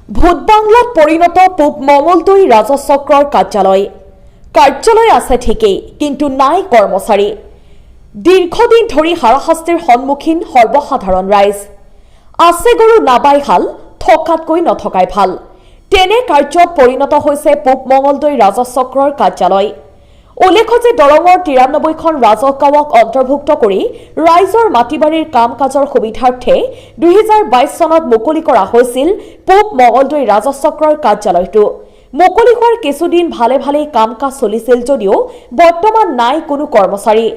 ভূত বাংলাত পৰিণত পূব মঙলদৈ ৰাজচক্ৰৰ কাৰ্যালয় আছে ঠিকেই, কিন্তু নাই কৰ্মচাৰী। দীৰ্ঘদিন ধৰি হাৰাশাস্তিৰ সন্মুখীন সৰ্বসাধাৰণ ৰাইজ। আছে গৰু নাবাই হাল, থকাতকৈ নথকাই ভাল। তেনে কাৰ্যত পৰিণত হৈছে পূব মঙলদৈ ৰাজচক্ৰৰ কাৰ্যালয়। উল্লেখ্য যে দৰঙৰ ৯৩খন ৰাজহগাঁৱক অন্তৰ্ভুক্ত কৰি ৰাইজৰ মাটিবাৰীৰ কাম কাজৰ সুবিধাৰ্থে ২০২২ চনত মুকলি কৰা হৈছিল পূব মঙলদৈ ৰাজচক্ৰৰ কাৰ্যালয়টো। মুকলি হোৱাৰ কিছুদিন ভালে কাম কাজ চলিছিল যদিও বৰ্তমান নাই কোনো কৰ্মচাৰী।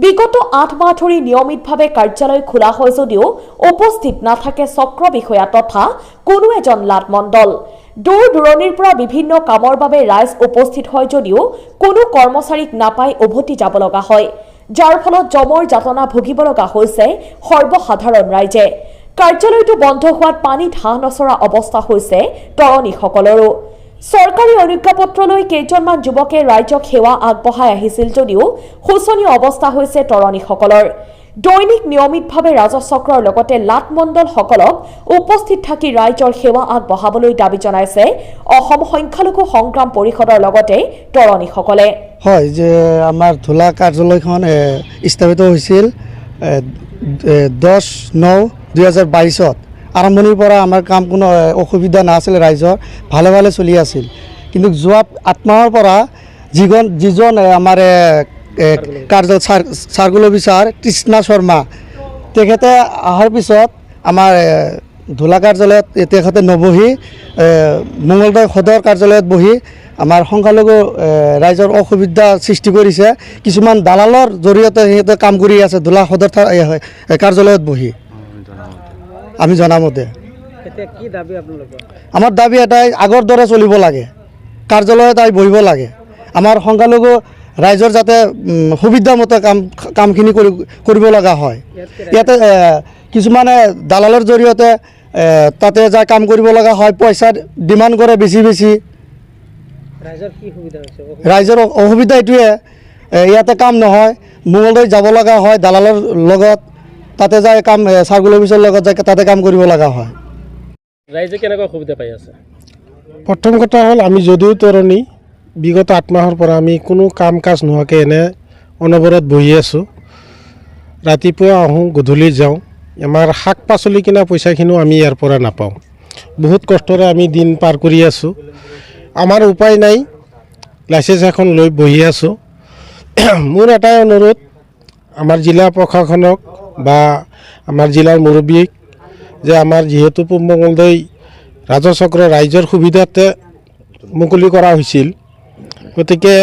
বিগত ৮ মাহ ধৰি নিয়মিতভাৱে কাৰ্যালয় খোলা হয় যদিও উপস্থিত নাথাকে চক্ৰ বিষয়া তথা কোনো এজন লাটমণ্ডল। দূৰ দূৰণিৰ পৰা বিভিন্ন কামৰ বাবে ৰাইজ উপস্থিত হয় যদিও কোনো কৰ্মচাৰীক নাপাই উভতি যাব লগা হয়, যাৰ ফলত জমৰ যাতনা ভুগিব লগা হৈছে সৰ্বসাধাৰণ ৰাইজে। কাৰ্যালয়টো বন্ধ হোৱাত পানীত হাঁহ নচৰা অৱস্থা হৈছে তৰণীসকলৰো। চৰকাৰী অনুজ্ঞাপত্ৰ লৈ কেইজনমান যুৱকে ৰাইজক সেৱা আগবঢ়াই আহিছিল যদিও শোচনীয় অৱস্থা হৈছে তৰণীসকলৰ। দৈনিক নিয়মিতভাৱে ৰাজচক্ৰৰ লগতে লাটমণ্ডলসকলক উপস্থিত থাকি ৰাইজৰ সেৱা আগবঢ়াবলৈ দাবী জনাইছে অসম সংখ্যালঘু সংগ্ৰাম পৰিষদৰ লগতে তৰণীসকলে। হয়, যে আমাৰ ধোলা কাৰ্যালয়খন স্থাপিত হৈছিল 10/9/2022 আৰম্ভণিৰ পৰা আমাৰ কাম কোনো অসুবিধা নাছিল, ৰাইজৰ ভালে চলি আছিল। কিন্তু যোৱা ৮ মাহৰ পৰা যিজন আমাৰ চাৰ্কুল অফিচাৰ কৃষ্ণা শৰ্মা তেখেতে অহাৰ পিছত আমাৰ ধোলা কাৰ্যালয়ত তেখেতে নবহি মঙলদৈ সদৰ কাৰ্যালয়ত বহি আমাৰ সংখ্যালঘু ৰাইজৰ অসুবিধা সৃষ্টি কৰিছে। কিছুমান দালালৰ জৰিয়তে সিহঁতে কাম কৰি আছে ধোলা সদৰ কাৰ্যালয়ত বহি। আমি জনামতে আমাৰ দাবী এটাই, আগৰ দৰে চলিব লাগে, কাৰ্যালয়ত বহিব লাগে। আমাৰ সংখ্যালঘু ৰাইজৰ যাতে সুবিধামতে কামখিনি কৰিব লগা হয়। ইয়াতে কিছুমানে দালালৰ জৰিয়তে তাতে যাই কাম কৰিব লগা হয়, পইচা ডিমাণ্ড কৰে বেছি। ৰাইজৰ অসুবিধা এইটোৱে, ইয়াতে কাম নহয়, মঙলদৈ যাব লগা হয় দালালৰ লগত, তাতে যায় কাম চাৰ্কুল অফিচৰ লগত যায় তাতে কাম কৰিব লগা হয়। ৰাইজে কেনেকুৱা সুবিধা পাই আছে? প্ৰথম কথা হ'ল, আমি যদিও তৰণী বিগত ৮ মাহৰ পৰা আমি কোনো কাম কাজ নোহোৱাকৈ এনে অনবৰত বহি আছোঁ। ৰাতিপুৱা আহোঁ, গধূলি যাওঁ। আমাৰ শাক পাচলি কিনা পইচাখিনিও আমি ইয়াৰ পৰা নাপাওঁ। বহুত কষ্টৰে আমি দিন পাৰ কৰি আছোঁ। আমাৰ উপায় নাই, লাইচেঞ্চ এখন লৈ বহি আছোঁ। মোৰ এটাই অনুৰোধ আমাৰ জিলা প্ৰশাসনক বা আমাৰ জিলাৰ মুৰব্বীক, যে আমাৰ যিহেতু পূব মঙলদৈ ৰাজচক্ৰ ৰাইজৰ সুবিধাতে মুকলি কৰা হৈছিল, গতিকে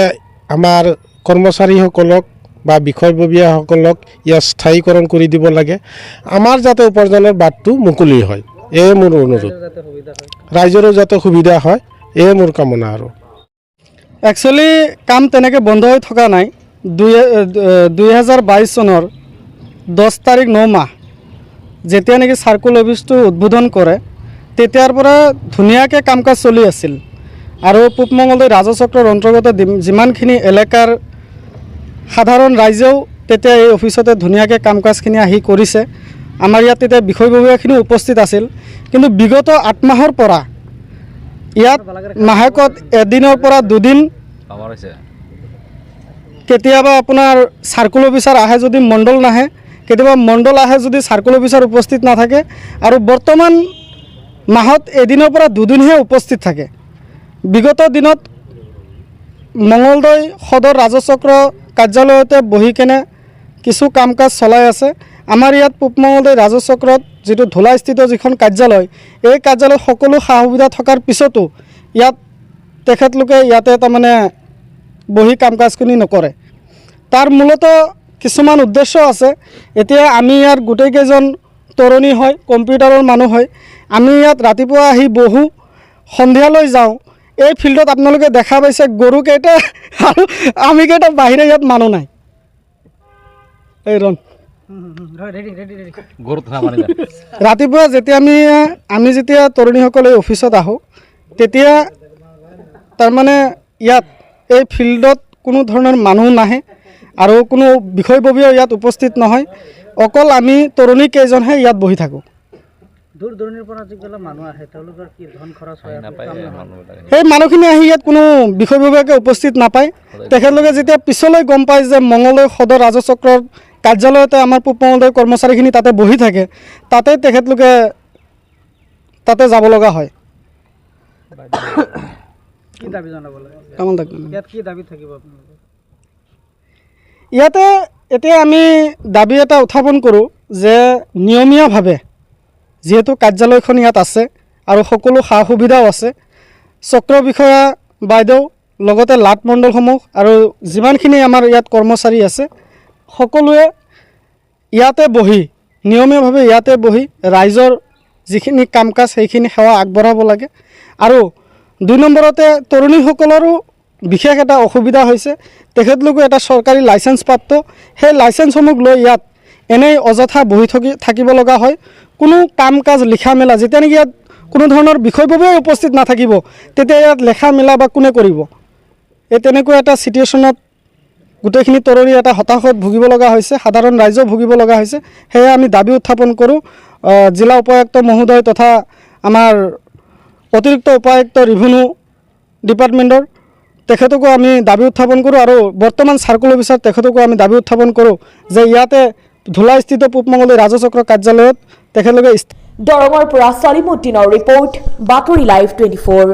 আমাৰ কৰ্মচাৰীসকলক বা বিষয়ববীয়াসকলক ইয়াত স্থায়ীকৰণ কৰি দিব লাগে। আমাৰ যাতে উপাৰ্জনৰ বাটটো মুকলি হয়, এয়ে মোৰ অনুৰোধ। ৰাইজৰো যাতে সুবিধা হয়, এয়ে মোৰ কামনা। আৰু একচুৱেলি কাম তেনেকৈ বন্ধ হৈ থকা নাই। 2022 চনৰ 10 তাৰিখ 9 মাহ যেতিয়া নেকি চাৰ্কুল অফিচটো উদ্বোধন কৰে, তেতিয়াৰ পৰা ধুনীয়াকৈ কাম কাজ চলি আছিল। আৰু পূব মঙলদৈ ৰাজচক্ৰৰ অন্তৰ্গত যিমানখিনি এলেকাৰ সাধাৰণ ৰাইজেও তেতিয়া এই অফিচতে ধুনীয়াকৈ কাম কাজখিনি আহি কৰিছে। আমাৰ ইয়াত তেতিয়া বিষয়ববীয়াখিনিও উপস্থিত আছিল। কিন্তু বিগত ৮ মাহৰ পৰা ইয়াত মাহেকত এদিনৰ পৰা 2 দিন, কেতিয়াবা আপোনাৰ চাৰ্কুল অফিচাৰ আহে যদি মণ্ডল নাহে, কেতিয়াবা মণ্ডল আহে যদি চাৰ্কুল অফিচাৰ উপস্থিত নাথাকে, আৰু বৰ্তমান মাহত এদিনৰ পৰা 2 দিনহে উপস্থিত থাকে। বিগত দিনত মঙলদৈ সদৰ ৰাজচক্ৰ কাৰ্যালয়তে বহি কেনে কিছু কাম কাজ চলাই আছে। আমাৰ ইয়াত পূব মঙলদৈ ৰাজচক্ৰত যিটো ধোলাস্থিত যিখন কাৰ্যালয়, এই কাৰ্যালয়ত সকলো সা সুবিধা থকাৰ পিছতো ইয়াত তেখেতলোকে ইয়াতে তাৰমানে বহি কাম কাজখিনি নকৰে। তাৰ মূলত কিছুমান উদ্দেশ্য আছে। এতিয়া আমি ইয়াত গোটেইকেইজন তৰণী হয়, কম্পিউটাৰৰ মানুহ হয়। আমি ইয়াত ৰাতিপুৱা আহি বহোঁ, সন্ধিয়ালৈ যাওঁ। এই ফিল্ডত আপোনালোকে দেখা পাইছে গৰুকেইটা আৰু আমিকেইটা, বাহিৰে ইয়াত মানুহ নাই। এই ৰাতিপুৱা যেতিয়া আমি যেতিয়া তৰুণীসকলে অফিচত আহোঁ, তেতিয়া তাৰমানে ইয়াত এই ফিল্ডত কোনো ধৰণৰ মানুহ নাহে আৰু কোনো বিষয়ববীয়া ইয়াত উপস্থিত নহয়। অকল আমি তৰুণী কেইজনহে ইয়াত বহি থাকোঁ। দূৰ দূৰণিৰ পৰা যিবিলাক মানুহ আহে তেওঁলোকৰ কি ধন খৰচ হয় সেই মানুহখিনি আহি ইয়াত কোনো বিষয়ববীয়াকৈ উপস্থিত নাপায়। তেখেতলোকে যেতিয়া পিছলৈ গম পায় যে মঙলদৈ সদৰ ৰাজচক্ৰৰ কাৰ্যালয়তে আমাৰ পূব মঙলদৈ কৰ্মচাৰীখিনি তাতে বহি থাকে, তাতে তেখেতলোকে তাতে যাব লগা হয়। কি দাবী জনাব লাগে তামোল দাগ ইয়াত কি দাবী থাকিব আপোনালোকৰ? ইয়াতে এতিয়া আমি দাবী এটা উত্থাপন কৰোঁ যে নিয়মীয়াভাৱে যিহেতু কাৰ্যালয়খন ইয়াত আছে আৰু সকলো সা সুবিধাও আছে, চক্ৰ বিষয়া বাইদেউ লগতে লাট মণ্ডলসমূহ আৰু যিমানখিনি আমাৰ ইয়াত কৰ্মচাৰী আছে সকলোৱে ইয়াতে বহি নিয়মীয়াভাৱে ইয়াতে বহি ৰাইজৰ যিখিনি কাম কাজ সেইখিনি সেৱা আগবঢ়াব লাগে। আৰু 2 নম্বৰতে তৰুণীসকলৰো বিশেষ এটা অসুবিধা হৈছে, তেখেতলোকে এটা চৰকাৰী লাইচেঞ্চ প্ৰাপ্ত, সেই লাইচেঞ্চসমূহ লৈ ইয়াত এনেই অযথা বহি থাকিব লগা হয়। কোনো কাম কাজ লিখা মেলা যেতিয়া নেকি ইয়াত কোনো ধৰণৰ বিষয়ববীয়াই উপস্থিত নাথাকিব তেতিয়া ইয়াত লেখা মেলা বা কোনে কৰিব? এই তেনেকুৱা এটা চিটুৱেশ্যনত গোটেইখিনি তৰুণী এটা হতাশত ভুগিব লগা হৈছে, সাধাৰণ ৰাইজেও ভুগিব লগা হৈছে। সেয়ে আমি দাবী উত্থাপন কৰোঁ জিলা উপায়ুক্ত মহোদয় তথা আমাৰ অতিৰিক্ত উপায়ুক্ত ৰেভিনিউ ডিপাৰ্টমেণ্টৰ তেখেতকো আমি দাবী উত্থাপন কৰোঁ আৰু বৰ্তমান চাৰ্কুল অফিচাৰ তেখেতকো আমি দাবী উত্থাপন কৰোঁ যে ইয়াতে ধুলাস্থিত পূব মঙলদৈ ৰাজচক্ৰ কাৰ্যালয়ত তেখেতলোকে দৰঙৰ পৰা ছলিমুদ্দিনৰ ৰিপৰ্ট, বাতৰি লাইভ 24।